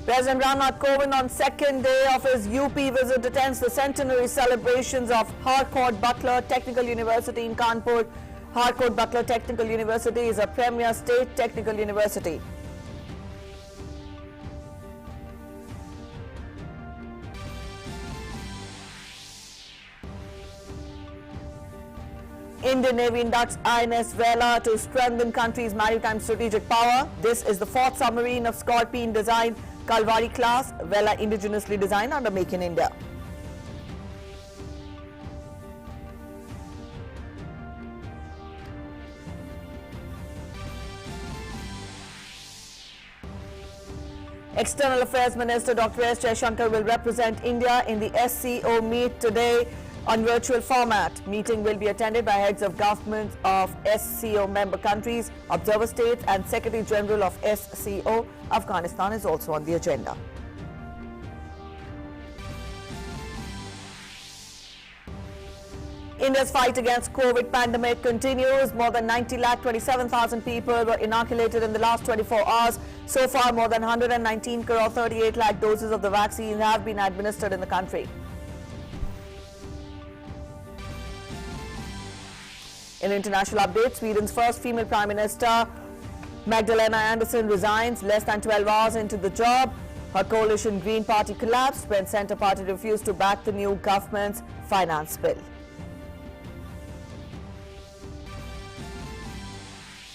President Ramnath Kovind on second day of his UP visit attends the centenary celebrations of Harcourt Butler Technical University in Kanpur. Harcourt Butler Technical University is a premier state technical university. Indian Navy inducts INS Vela to strengthen country's maritime strategic power. This is the fourth submarine of Scorpene design, Kalvari class, Vela indigenously designed under Make in India. External Affairs Minister Dr. S. Jaishankar will represent India in the SCO meet today on virtual format. Meeting will be attended by heads of governments of SCO member countries, observer states and Secretary General of SCO. Afghanistan is also on the agenda. India's fight against COVID pandemic continues. More than 90,27,000 people were inoculated in the last 24 hours. So far, more than 119 crore 38 lakh doses of the vaccine have been administered in the country. In international updates, Sweden's first female Prime Minister, Magdalena Andersson, resigns less than 12 hours into the job. Her coalition Green Party collapsed when Centre Party refused to back the new government's finance bill.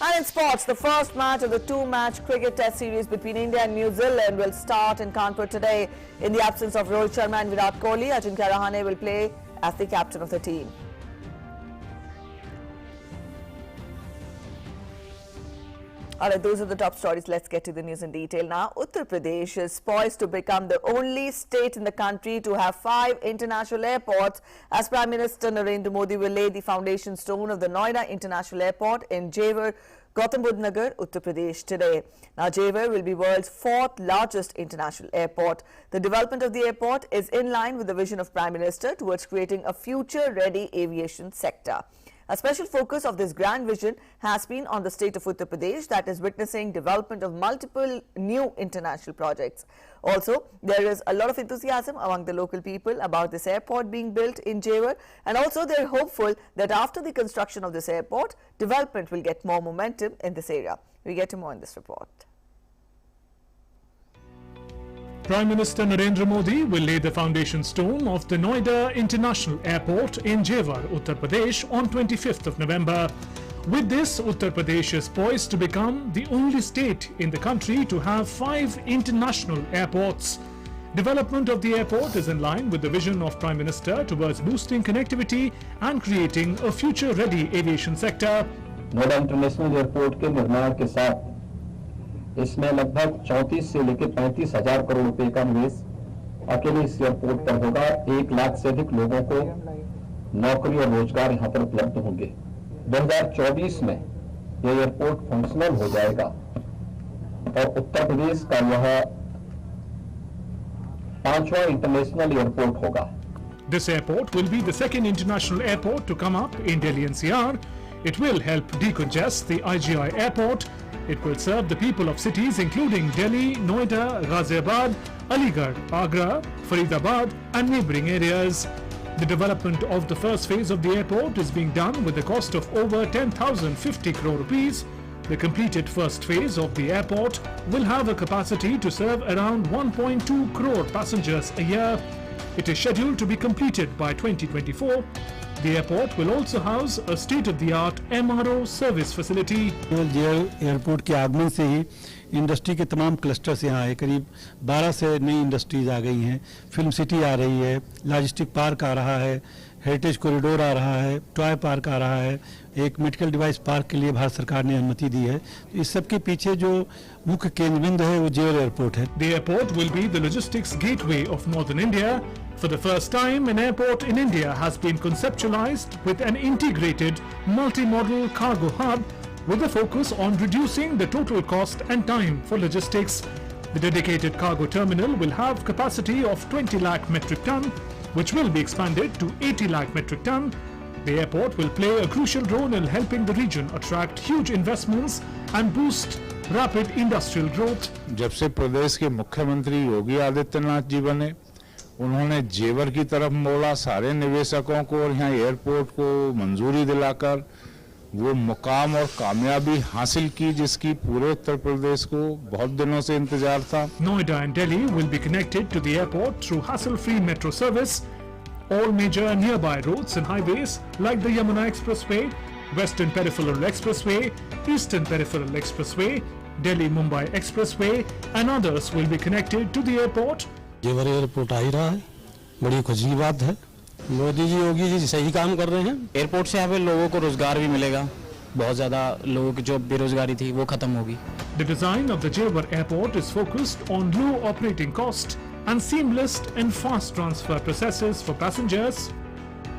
And in sports, the first match of the two-match cricket test series between India and New Zealand will start in Kanpur today. In the absence of Rohit Sharma and Virat Kohli, Ajinkya Rahane will play as the captain of the team. Alright, those are the top stories. Let's get to the news in detail now. Uttar Pradesh is poised to become the only state in the country to have 5 international airports, as Prime Minister Narendra Modi will lay the foundation stone of the Noida International Airport in Jewar, Gautam Budh Nagar, Uttar Pradesh today. Now, Jewar will be world's 4th largest international airport. The development of the airport is in line with the vision of Prime Minister towards creating a future-ready aviation sector. A special focus of this grand vision has been on the state of Uttar Pradesh that is witnessing development of multiple new international projects. Also, there is a lot of enthusiasm among the local people about this airport being built in Jewar, and also they are hopeful that after the construction of this airport, development will get more momentum in this area. We get to more in this report. Prime Minister Narendra Modi will lay the foundation stone of the Noida International Airport in Jewar, Uttar Pradesh on 25th of November. With this, Uttar Pradesh is poised to become the only state in the country to have 5 international airports. Development of the airport is in line with the vision of Prime Minister towards boosting connectivity and creating a future-ready aviation sector. Noida international airport के निर्माण के साथ इसमें लगभग 34 से लेकर 35,000 करोड़ रुपए का निवेश अकेले इस एयरपोर्ट पर होगा। 1 लाख से अधिक लोगों को नौकरी और रोजगार यहां पर उपलब्ध होंगे। 2024 में यह एयरपोर्ट फंक्शनल हो जाएगा और उत्तर प्रदेश का यह 5वां इंटरनेशनल एयरपोर्ट होगा। This airport will be the second international airport to come up in Delhi NCR. It will help decongest the IGI airport. It will serve the people of cities including Delhi, Noida, Ghaziabad, Aligarh, Agra, Faridabad and neighbouring areas. The development of the first phase of the airport is being done with a cost of over 10,050 crore rupees. The completed first phase of the airport will have a capacity to serve around 1.2 crore passengers a year. It is scheduled to be completed by 2024. The airport will also house a state-of-the-art MRO service facility. Airport के आगमन से ही industry के तमाम clusters यहाँ आए। करीब 12 से नई इंडस्ट्रीज आ गई हैं। फिल्म सिटी आ रही है, लॉजिस्टिक पार्क आ रहा है, हेरिटेज कॉरिडोर आ रहा है, टॉय पार्क आ रहा है, एक मेडिकल डिवाइस पार्क के लिए भारत सरकार ने अनुमति दी है। इस सब के पीछे जो मुख्य केंद्र बिंदु है वो जेवर एयरपोर्ट है। The airport will be the logistics gateway of northern India. For the first time, an airport in India has been conceptualized with an integrated multi-modal cargo hub with a focus on reducing the total cost and time for logistics. The dedicated cargo terminal will have capacity of 20 lakh metric ton, which will be expanded to 80 lakh metric ton. The airport will play a crucial role in helping the region attract huge investments and boost rapid industrial growth. जब से प्रदेश के मुख्यमंत्री योगी आदित्यनाथ जी बने, उन्होंने जेवर की तरफ मोड़ा सारे निवेशकों को और यहाँ एयरपोर्ट को मंजूरी दिलाकर वो मुकाम और कामयाबी हासिल की जिसकी पूरे उत्तर प्रदेश को बहुत दिनों से इंतजार था। Noida and Delhi will be connected to the airport through hassle-free metro service. All major nearby roads and highways like the Yamuna Expressway, Western Peripheral Expressway, Eastern Peripheral Expressway, Delhi-Mumbai Expressway and others will be connected to the airport. जेवर airport आ ही रहा है, बड़ी खुशी की बात है। मोदी जी योगी जी सही काम कर रहे हैं। एयरपोर्ट से यहाँ पे लोगों को रोजगार भी मिलेगा, बहुत ज़्यादा लोगों की जो बेरोजगारी थी वो खत्म होगी। The design of the Jewar airport is focused on low operating cost and seamless and fast transfer processes for passengers.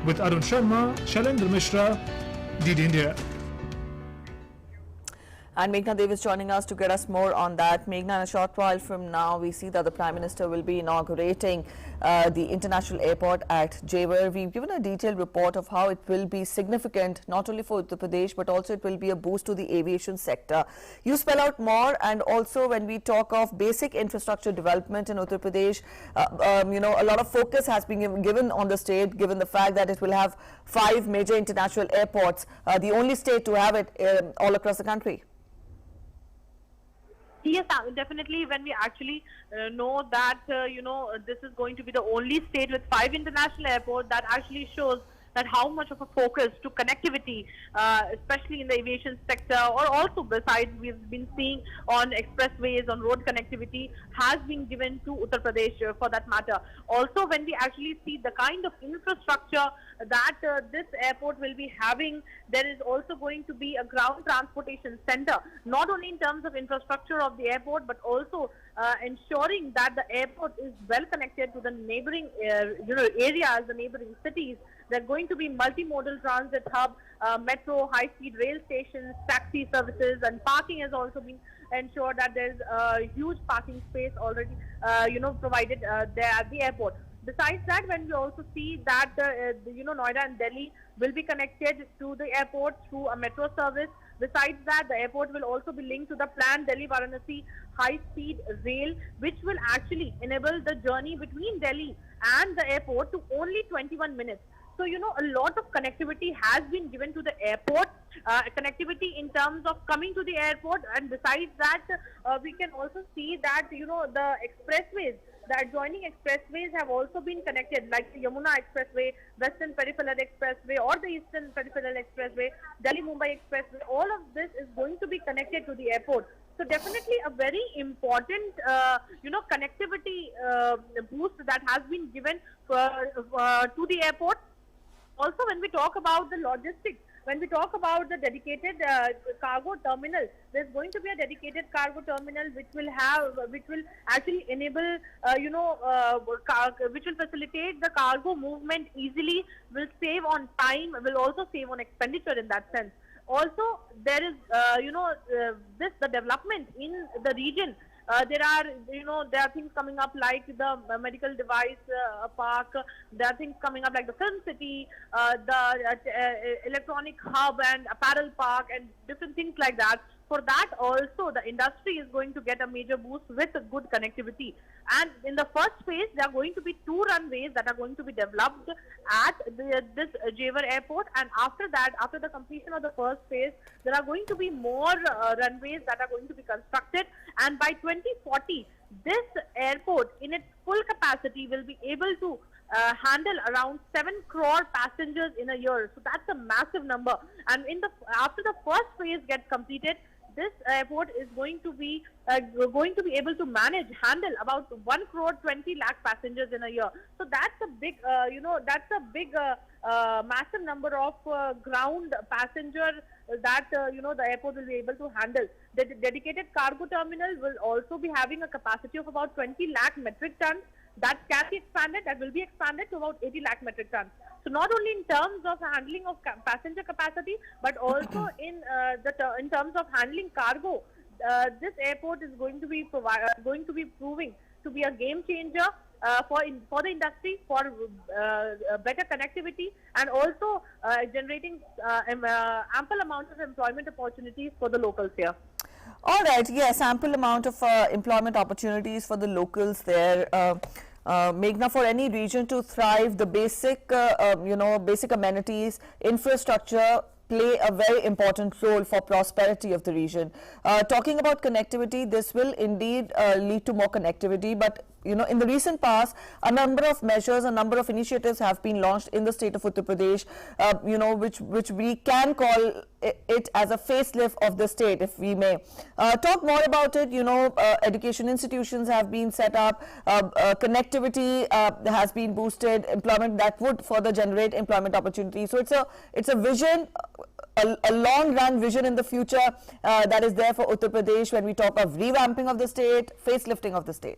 With Arun Sharma, Shailendra Mishra, DD India. And Meghna Dev is joining us to get us more on that. Meghna, in a short while from now, we see that the Prime Minister will be inaugurating the international airport at Jewar. We've given a detailed report of how it will be significant, not only for Uttar Pradesh, but also it will be a boost to the aviation sector. You spell out more, and also when we talk of basic infrastructure development in Uttar Pradesh, you know, a lot of focus has been given on the state, given the fact that it will have 5 major international airports, the only state to have it all across the country. Yes, definitely. When we actually know that, you know, this is going to be the only state with 5 international airports, that actually shows that how much of a focus to connectivity, especially in the aviation sector, or also besides we've been seeing on expressways, on road connectivity, has been given to Uttar Pradesh for that matter. Also, when we actually see the kind of infrastructure that this airport will be having, there is also going to be a ground transportation center, not only in terms of infrastructure of the airport, but also ensuring that the airport is well connected to the neighboring areas, the neighboring cities. There are going to be multimodal transit hub, metro, high-speed rail stations, taxi services, and parking has also been ensured that there's a huge parking space already, provided there at the airport. Besides that, when we also see that, Noida and Delhi will be connected to the airport through a metro service. Besides that, the airport will also be linked to the planned Delhi-Varanasi high-speed rail, which will actually enable the journey between Delhi and the airport to only 21 minutes. So, you know, a lot of connectivity has been given to the airport, connectivity in terms of coming to the airport, and besides that, we can also see that, you know, the expressways, the adjoining expressways have also been connected, like the Yamuna Expressway, Western Peripheral Expressway, or the Eastern Peripheral Expressway, Delhi-Mumbai Expressway. All of this is going to be connected to the airport. So definitely a very important, connectivity boost that has been given to the airport. Also, when we talk about the logistics, when we talk about the dedicated cargo terminal, there's going to be a dedicated cargo terminal which will actually enable, which will facilitate the cargo movement easily, will save on time, will also save on expenditure in that sense. Also, there is, the development in the region. There are things coming up like the medical device park. There are things coming up like the film city, the electronic hub and apparel park, and different things like that. For that also, the industry is going to get a major boost with good connectivity. And in the first phase, there are going to be 2 runways that are going to be developed at this Jewar airport. And after that, after the completion of the first phase, there are going to be more runways that are going to be constructed. And by 2040, this airport in its full capacity will be able to handle around 7 crore passengers in a year. So that's a massive number. And after the first phase gets completed, this airport is going to be able to handle about 1 crore 20 lakh passengers in a year. So that's a big, massive number of ground passenger that the airport will be able to handle. The dedicated cargo terminal will also be having a capacity of about 20 lakh metric tons. That can be expanded, that will be expanded to about 80 lakh metric tons. So not only in terms of handling of passenger capacity, but also in terms of handling cargo, this airport is going to be proving to be a game changer for the industry, for better connectivity, and also generating ample amount of employment opportunities for the locals here. All right, yes, ample amount of employment opportunities for the locals there. Meghna, for any region to thrive, the basic, basic amenities, infrastructure play a very important role for prosperity of the region. Talking about connectivity, this will indeed lead to more connectivity, but in the recent past, a number of measures, a number of initiatives have been launched in the state of Uttar Pradesh, which we can call it as a facelift of the state, if we may. Talk more about it. Education institutions have been set up, connectivity has been boosted, employment that would further generate employment opportunities. So it's a vision, a long-run vision in the future that is there for Uttar Pradesh when we talk of revamping of the state, facelifting of the state.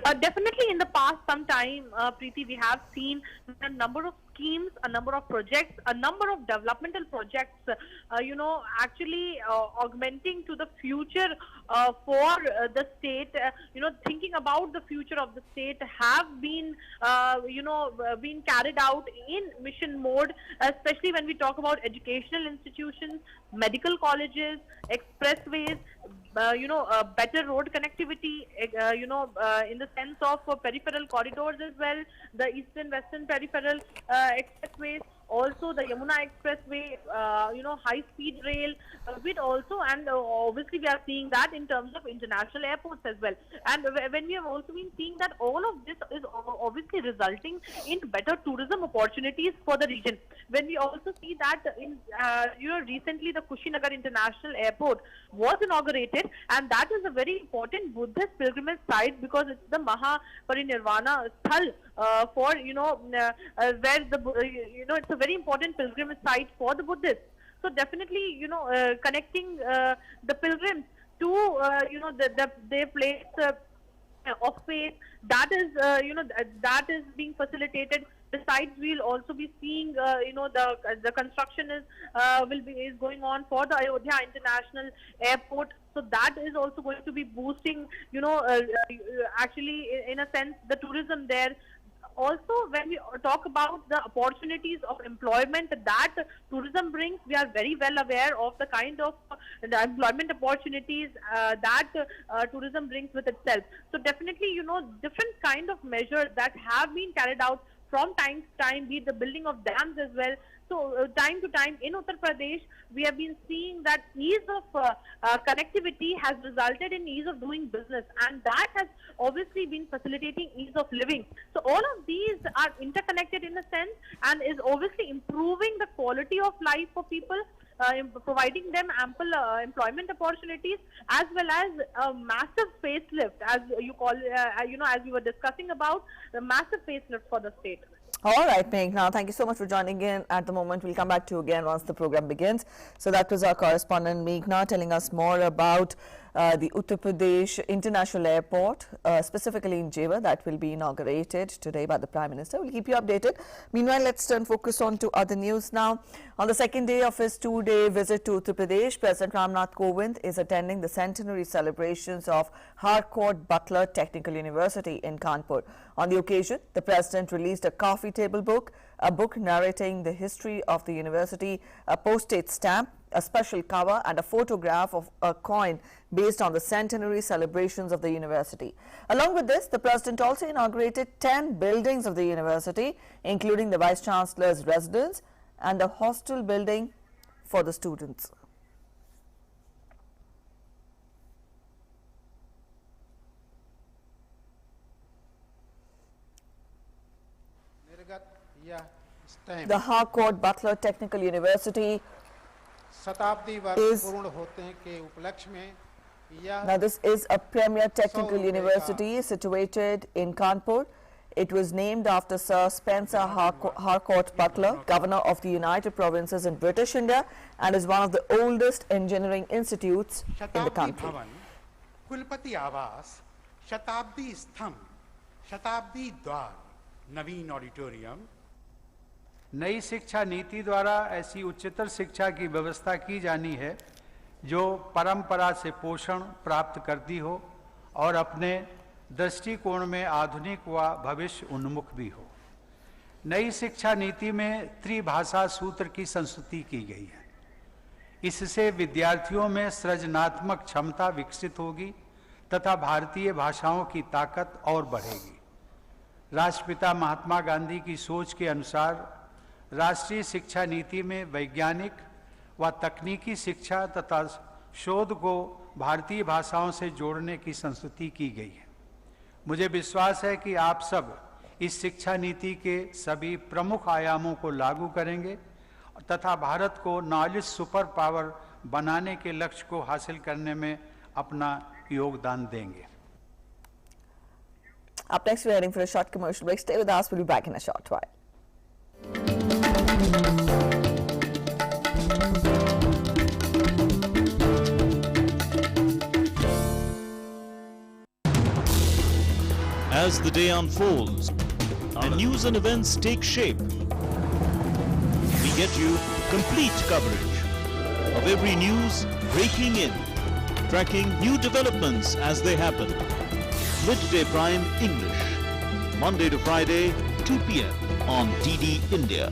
Definitely in the past some time, Preeti, we have seen a number of schemes, a number of projects, a number of developmental projects, actually augmenting to the future for the state, thinking about the future of the state have been, been carried out in mission mode, especially when we talk about educational institutions, medical colleges, expressways, better road connectivity, in the sense of peripheral corridors as well, the eastern-western peripheral expressways, also the Yamuna Expressway, high-speed rail, with also, and obviously we are seeing that in terms of international airports as well. And when we have also been seeing that all of this is obviously resulting in better tourism opportunities for the region. When we also see that in, recently the Kushinagar International Airport was inaugurated, and that is a very important Buddhist pilgrimage site because it's the Mahaparinirvana Sthal for, where the, it's a very important pilgrimage site for the Buddhists. So definitely, connecting the pilgrims to, their place of faith, that is, that is being facilitated. Besides, we'll also be seeing, the construction is going on for the Ayodhya International Airport. So that is also going to be boosting, actually, in a sense, the tourism there. Also, when we talk about the opportunities of employment that tourism brings, we are very well aware of the kind of the employment opportunities that tourism brings with itself. So definitely, different kind of measures that have been carried out from time to time, be it the building of dams as well. So time to time in Uttar Pradesh, we have been seeing that ease of connectivity has resulted in ease of doing business, and that has obviously been facilitating ease of living. So all of these are interconnected in a sense, and is obviously improving the quality of life for people, providing them ample employment opportunities, as well as a massive facelift, as you call, as we were discussing about the massive facelift for the state. All right, Meghna, thank you so much for joining in at the moment. We'll come back to you again once the program begins. So that was our correspondent Meghna telling us more about the Uttar Pradesh International Airport, specifically in Jewar, that will be inaugurated today by the Prime Minister. We'll keep you updated. Meanwhile, let's turn focus on to other news now. On the second day of his two-day visit to Uttar Pradesh, President Ramnath Kovind is attending the centenary celebrations of Harcourt Butler Technical University in Kanpur. On the occasion, the President released a coffee table book, a book narrating the history of the university, a postage stamp, a special cover and a photograph of a coin based on the centenary celebrations of the university. Along with this, the President also inaugurated 10 buildings of the university, including the Vice Chancellor's residence and the hostel building for the students. The Harcourt Butler Technical University is, now this is a premier technical university situated in Kanpur. It was named after Sir Spencer Harcourt Butler, Governor of the United Provinces in British India, and is one of the oldest engineering institutes in the country. कुलपति आवास, शताब्दी स्तंभ, शताब्दी द्वार, नवीन auditorium. नई शिक्षा नीति द्वारा ऐसी उच्चतर शिक्षा की व्यवस्था की जानी है जो परंपरा से पोषण प्राप्त करती हो और अपने दृष्टिकोण में आधुनिक व भविष्य उन्मुख भी हो। नई शिक्षा नीति में त्रिभाषा सूत्र की संस्तुति की गई है। इससे विद्यार्थियों में सृजनात्मक क्षमता विकसित होगी तथा भारतीय भाषाओं की ताकत और बढ़ेगी। राष्ट्रपिता महात्मा गांधी की सोच के अनुसार राष्ट्रीय शिक्षा नीति में वैज्ञानिक व तकनीकी शिक्षा तथा शोध को भारतीय भाषाओं से जोड़ने की संस्तुति की गई है। मुझे विश्वास है कि आप सब इस शिक्षा नीति के सभी प्रमुख आयामों को लागू करेंगे तथा भारत को नॉलेज सुपर पावर बनाने के लक्ष्य को हासिल करने में अपना योगदान देंगे। Up next, we're heading for a short commercial break. Stay with us. We'll be back in a short while. As the day unfolds and news and events take shape, we get you complete coverage of every news breaking in, tracking new developments as they happen. Midday Prime English, Monday to Friday, 2 p.m. on DD India.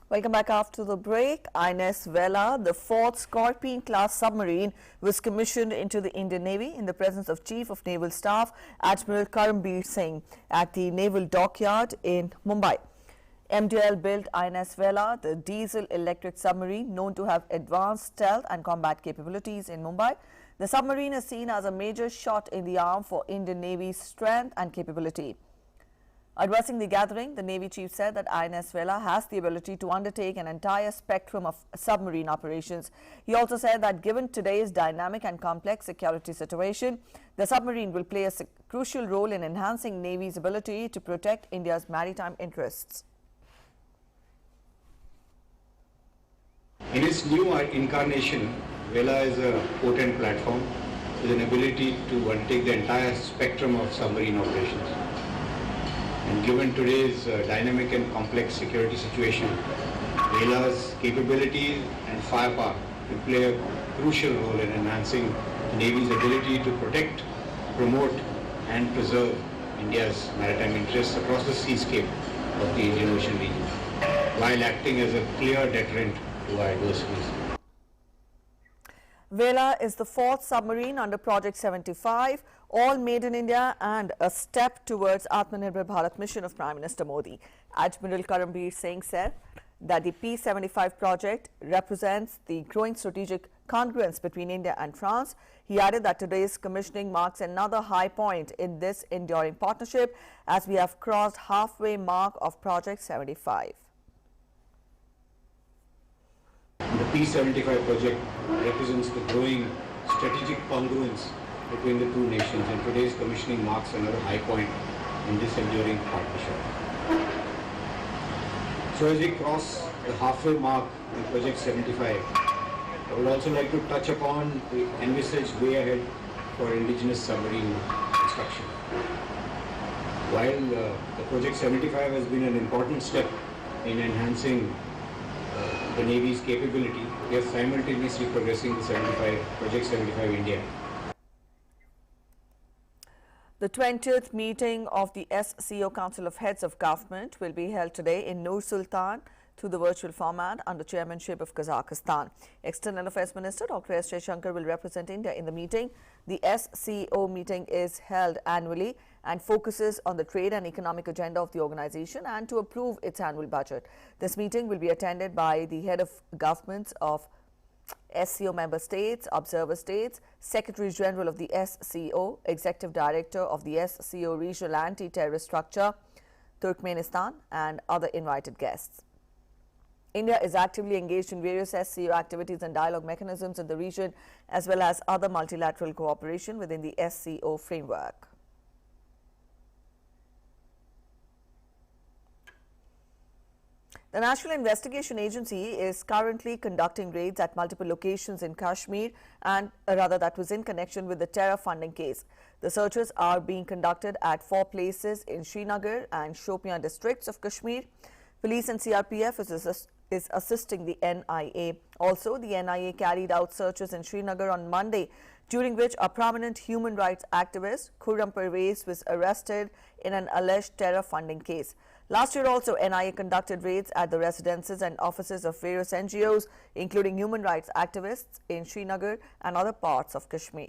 Welcome back after the break. INS Vela, the fourth Scorpion-class submarine, was commissioned into the Indian Navy in the presence of Chief of Naval Staff Admiral Karambir Singh at the Naval Dockyard in Mumbai. MDL built INS Vela, the diesel-electric submarine known to have advanced stealth and combat capabilities in Mumbai. The submarine is seen as a major shot in the arm for Indian Navy's strength and capability. Addressing the gathering, the Navy Chief said that INS Vela has the ability to undertake an entire spectrum of submarine operations. He also said that given today's dynamic and complex security situation, the submarine will play a crucial role in enhancing Navy's ability to protect India's maritime interests. In its new incarnation, Vela is a potent platform with an ability to undertake the entire spectrum of submarine operations. And given today's dynamic and complex security situation, Vela's capabilities and firepower will play a crucial role in enhancing the Navy's ability to protect, promote and preserve India's maritime interests across the seascape of the Indian Ocean region, while acting as a clear deterrent to our adversaries. Vela is the fourth submarine under Project 75, all made in India and a step towards Atmanirbhar Bharat mission of Prime Minister Modi. Admiral Karambir Singh said that the P75 project represents the growing strategic congruence between India and France. He added that today's commissioning marks another high point in this enduring partnership as we have crossed halfway mark of Project 75. The P75 project represents the growing strategic congruence between the two nations, and today's commissioning marks another high point in this enduring partnership. So as we cross the halfway mark in Project 75, I would also like to touch upon the envisaged way ahead for indigenous submarine construction. While the Project 75 has been an important step in enhancing the Navy's capability, we are simultaneously progressing the Project 75 India. The 20th meeting of the SCO Council of Heads of Government will be held today in Nur Sultan through the virtual format under chairmanship of Kazakhstan. External Affairs Minister Dr. S. Jaishankar will represent India in the meeting. The SCO meeting is held annually and focuses on the trade and economic agenda of the organization and to approve its annual budget. This meeting will be attended by the head of governments of SCO member states, observer states, Secretary General of the SCO, Executive Director of the SCO Regional Anti-Terrorist Structure, Turkmenistan, and other invited guests. India is actively engaged in various SCO activities and dialogue mechanisms in the region, as well as other multilateral cooperation within the SCO framework. The National Investigation Agency is currently conducting raids at multiple locations in Kashmir, and that was in connection with the terror funding case. The searches are being conducted at 4 places in Srinagar and Shopian districts of Kashmir. Police and CRPF is assisting the NIA. Also, the NIA carried out searches in Srinagar on Monday, during which a prominent human rights activist, Khurram Parvez, was arrested in an alleged terror funding case. Last year also, NIA conducted raids at the residences and offices of various NGOs, including human rights activists in Srinagar and other parts of Kashmir.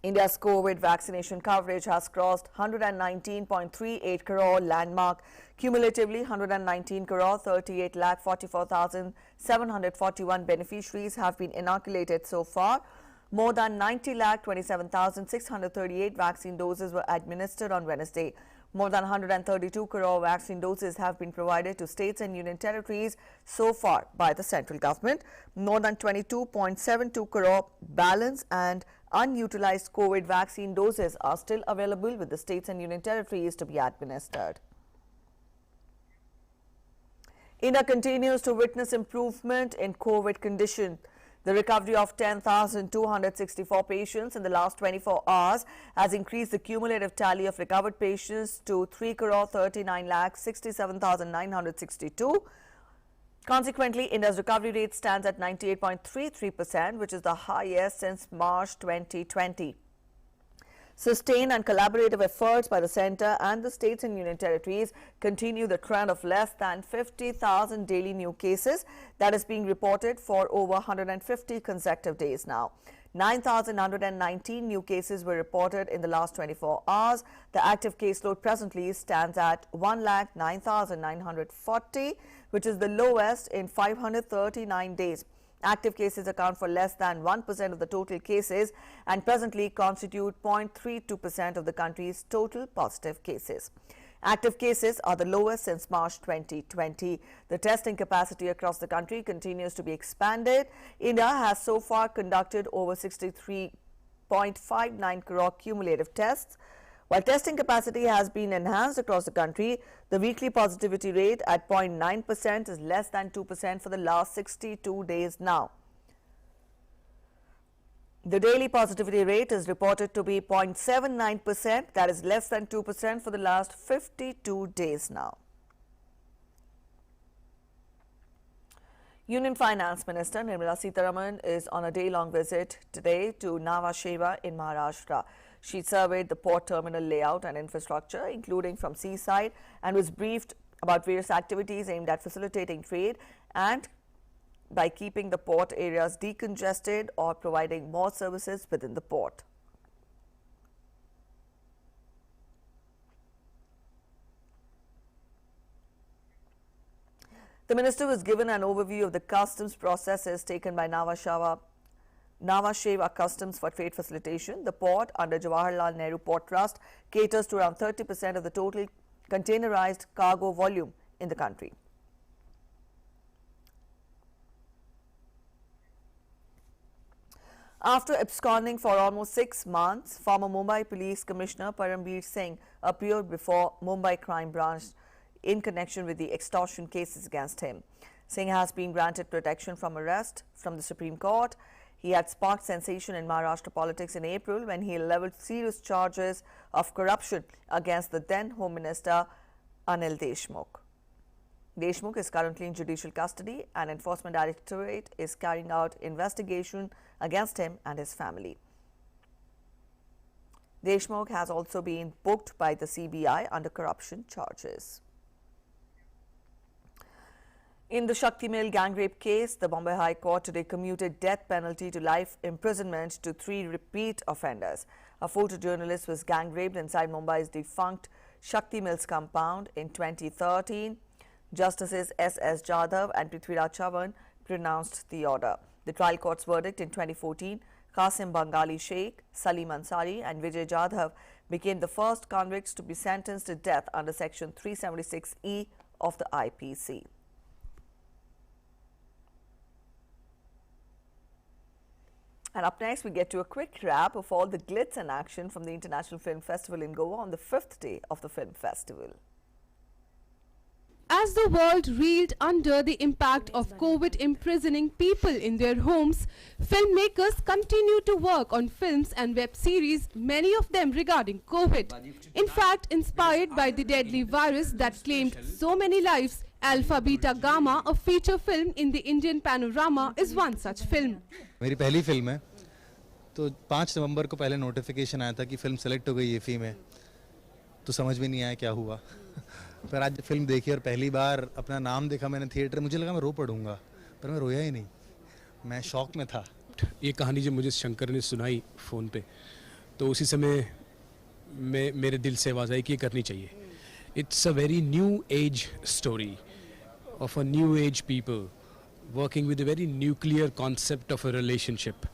India's COVID vaccination coverage has crossed 119.38 crore landmark. Cumulatively, 119 crore 38,44,741 beneficiaries have been inoculated so far. More than 90,27,638 vaccine doses were administered on Wednesday. More than 132 crore vaccine doses have been provided to states and union territories so far by the central government. More than 22.72 crore balance and unutilized COVID vaccine doses are still available with the states and union territories to be administered. India continues to witness improvement in COVID condition. The recovery of 10,264 patients in the last 24 hours has increased the cumulative tally of recovered patients to 3,39,67,962. Consequently, India's recovery rate stands at 98.33%, which is the highest since March 2020. Sustained and collaborative efforts by the centre and the states and union territories continue the trend of less than 50,000 daily new cases that is being reported for over 150 consecutive days now. 9,119 new cases were reported in the last 24 hours. The active caseload presently stands at 1,09,940, which is the lowest in 539 days. Active cases account for less than 1% of the total cases and presently constitute 0.32% of the country's total positive cases. Active cases are the lowest since March 2020. The testing capacity across the country continues to be expanded. India has so far conducted over 63.59 crore cumulative tests. While testing capacity has been enhanced across the country, the weekly positivity rate at 0.9% is less than 2% for the last 62 days now. The daily positivity rate is reported to be 0.79%, that is less than 2% for the last 52 days now. Union Finance Minister Nirmala Sitharaman is on a day-long visit today to Nhava Sheva in Maharashtra. She surveyed the port terminal layout and infrastructure, including from seaside, and was briefed about various activities aimed at facilitating trade and by keeping the port areas decongested or providing more services within the port. The minister was given an overview of the customs processes taken by Nhava Sheva Customs for trade facilitation. The port, under Jawaharlal Nehru Port Trust, caters to around 30% of the total containerized cargo volume in the country. After absconding for almost 6 months, former Mumbai Police Commissioner Paramveer Singh appeared before Mumbai Crime Branch in connection with the extortion cases against him. Singh has been granted protection from arrest from the Supreme Court. He had sparked sensation in Maharashtra politics in April when he leveled serious charges of corruption against the then Home Minister Anil Deshmukh. Deshmukh is currently in judicial custody and Enforcement Directorate is carrying out investigation against him and his family. Deshmukh has also been booked by the CBI under corruption charges. In the Shakti Mill gang rape case, the Bombay High Court today commuted death penalty to life imprisonment to 3 repeat offenders. A photojournalist was gang raped inside Mumbai's defunct Shakti Mills compound in 2013. Justices S.S. Jadhav and Prithviraj Chavan pronounced the order. The trial court's verdict in 2014, Qasim Bangali Sheikh, Salim Ansari and Vijay Jadhav became the first convicts to be sentenced to death under Section 376E of the IPC. And up next, we get to a quick wrap of all the glitz and action from the International Film Festival in Goa on the 5th day of the film festival. As the world reeled under the impact of COVID imprisoning people in their homes, filmmakers continue to work on films and web series, many of them regarding COVID. In fact, inspired by the deadly virus that claimed so many lives, Alpha Beta Gamma, a feature film in the Indian panorama, is one such film. मेरी पहली film है, तो 5 नवंबर को पहले notification आया था कि film select हो गई EFI में, तो समझ में नहीं आया क्या हुआ। फिर आज फिल्म देखी और पहली बार अपना नाम देखा मैंने थिएटर, मुझे लगा मैं रो पड़ूंगा, पर मैं रोया ही नहीं, मैं शॉक में था। ये कहानी जब मुझे शंकर ने सुनाई फ़ोन पे, तो उसी समय मेरे दिल से आवाज़ आई कि ये करनी चाहिए। It's a very new age story of a new age people working with a very nuclear concept of a relationship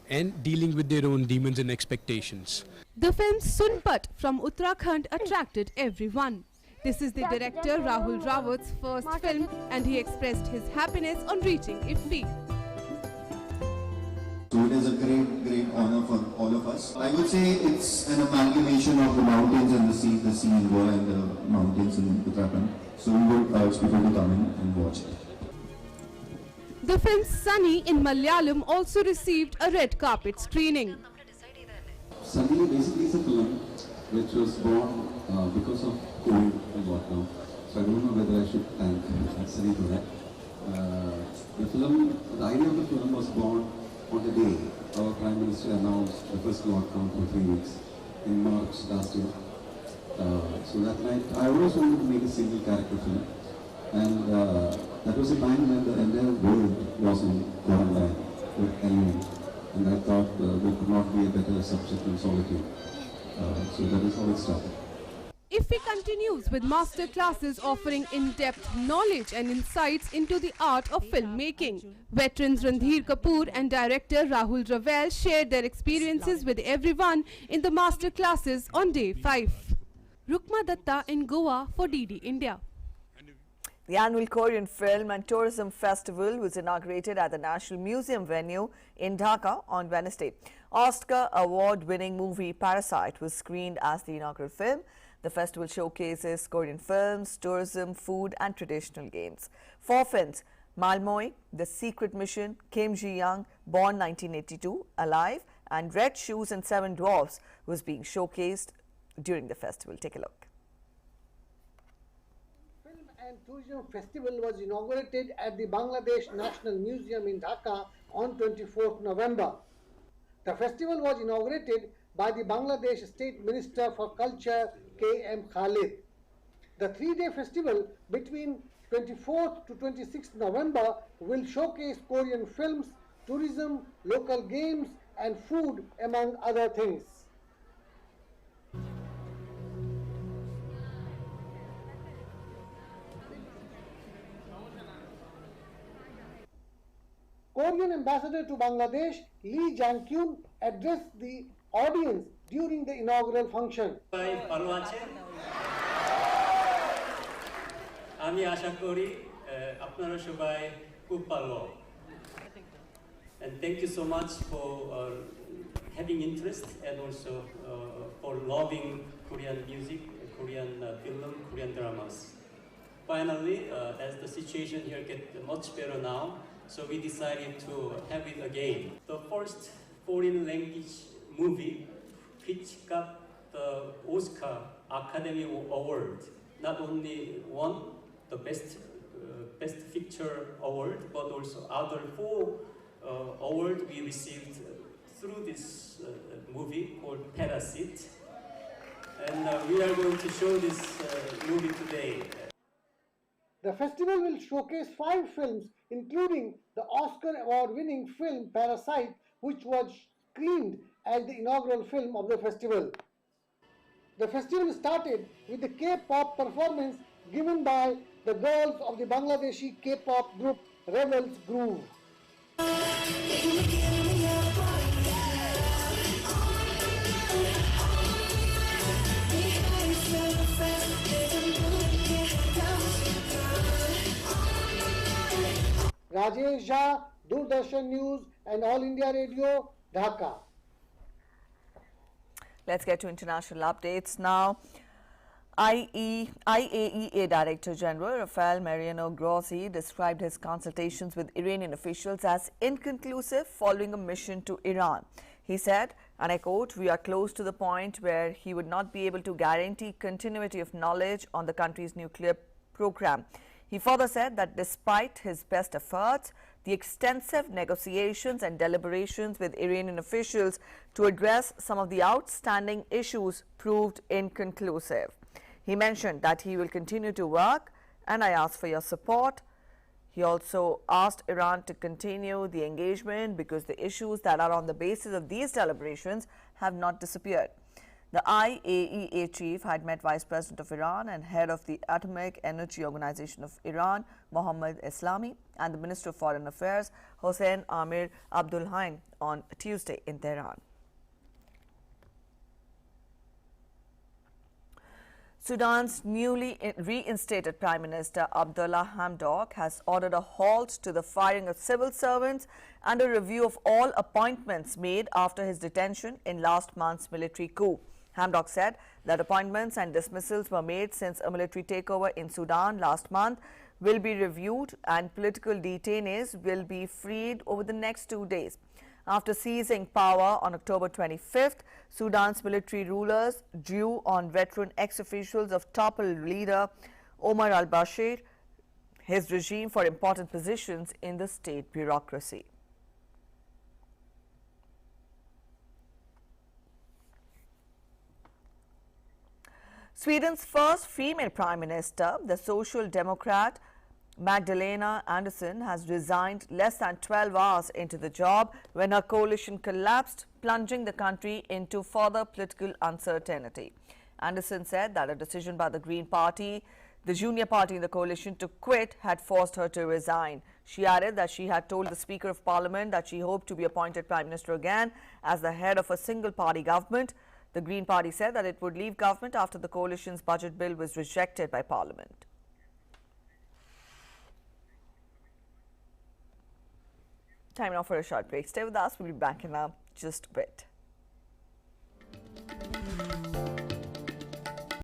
and dealing with their own demons and expectations. The film Sunpat from Uttarakhand attracted everyone. This is the director Rahul Rawat's first film and he expressed his happiness on reaching IFFI. So it is a great honor for all of us. I would say it's an amalgamation of the mountains and the sea in Goa and the mountains in Uttarakhand. So we would urge people to come in and watch it. The film Sunny in Malayalam also received a red carpet screening. Sunny basically is a film which was born because of COVID and lockdown. So I don't know whether I should thank Sunny for that. The idea of the film was born on the day our Prime Minister announced the first lockdown for 3 weeks in March last year. So that night I always wanted to make a single character film, and that was a time when the entire world was in quarantine with anyone, and I thought there could not be a better subject than solitude. So that is how it started. IFFI continues with master classes offering in-depth knowledge and insights into the art of filmmaking. Veterans Randhir Kapoor and director Rahul Raval shared their experiences with everyone in the master classes on day 5. Rukma Datta in Goa for DD India. The annual Korean Film and Tourism Festival was inaugurated at the National Museum venue in Dhaka on Wednesday. Oscar award-winning movie Parasite was screened as the inaugural film. The festival showcases Korean films, tourism, food and traditional games. 4 films, Malmöi, The Secret Mission, Kim Ji-young, born 1982, Alive and Red Shoes and 7 Dwarfs was being showcased during the festival. Take a look. Film and Tourism Festival was inaugurated at the Bangladesh National Museum in Dhaka on 24th November. The festival was inaugurated by the Bangladesh State Minister for Culture, K.M. Khalid. The 3-day festival between 24th to 26th November will showcase Korean films, tourism, local games and food, among other things. Korean ambassador to Bangladesh, Lee Jang-kyun, addressed the audience during the inaugural function. আমি আশা করি আপনারা সবাই খুব ভালো। And thank you so much for having interest and also for loving Korean music, Korean film, Korean dramas. finally, as the situation here gets much better now, so we decided to have it again. The first foreign language movie which got the Oscar Academy Award, not only won the Best Picture Award, but also other 4 awards we received through this movie called Parasite. And we are going to show this movie today. The festival will showcase 5 films, including the Oscar award-winning film Parasite, which was screened as the inaugural film of the festival. The festival started with the K-pop performance given by the girls of the Bangladeshi K-pop group Rebels Groove. Rajesh Jha, Doordarshan News and All India Radio, Dhaka. Let's get to international updates now. IAEA Director General Rafael Mariano Grossi described his consultations with Iranian officials as inconclusive following a mission to Iran. He said, and I quote, "We are close to the point where he would not be able to guarantee continuity of knowledge on the country's nuclear program." He further said that despite his best efforts, the extensive negotiations and deliberations with Iranian officials to address some of the outstanding issues proved inconclusive. He mentioned that he will continue to work, and I ask for your support. He also asked Iran to continue the engagement because the issues that are on the basis of these deliberations have not disappeared. The IAEA chief had met Vice President of Iran and head of the Atomic Energy Organization of Iran, Mohammad Eslami, and the Minister of Foreign Affairs, Hossein Amir Abdollahian, on Tuesday in Tehran. Sudan's newly reinstated Prime Minister Abdullah Hamdok has ordered a halt to the firing of civil servants and a review of all appointments made after his detention in last month's military coup. Hamdok said that appointments and dismissals were made since a military takeover in Sudan last month will be reviewed and political detainees will be freed over the next 2 days. After seizing power on October 25th, Sudan's military rulers drew on veteran ex-officials of toppled leader Omar al-Bashir, his regime for important positions in the state bureaucracy. Sweden's first female Prime Minister, the Social Democrat Magdalena Andersson, has resigned less than 12 hours into the job when her coalition collapsed, plunging the country into further political uncertainty. Andersson said that a decision by the Green Party, the junior party in the coalition, to quit had forced her to resign. She added that she had told the Speaker of Parliament that she hoped to be appointed Prime Minister again as the head of a single-party government. The Green Party said that it would leave government after the coalition's budget bill was rejected by Parliament. Time now for a short break. Stay with us. We'll be back in just a bit.